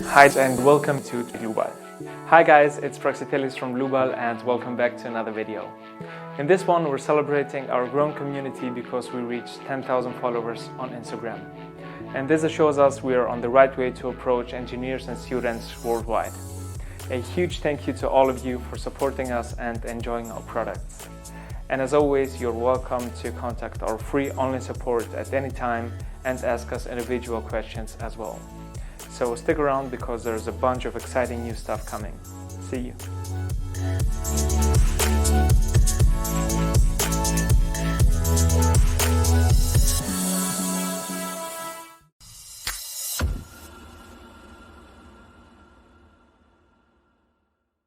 Hi and welcome to Lubal. Hi guys, it's Praxitelis from Lubal and welcome back to another video. In this one we're celebrating our growing community because we reached 10,000 followers on Instagram. And this shows us we are on the right way to approach engineers and students worldwide. A huge thank you to all of you for supporting us and enjoying our products. And as always, you're welcome to contact our free online support at any time and ask us individual questions as well. So stick around because there's a bunch of exciting new stuff coming. See you.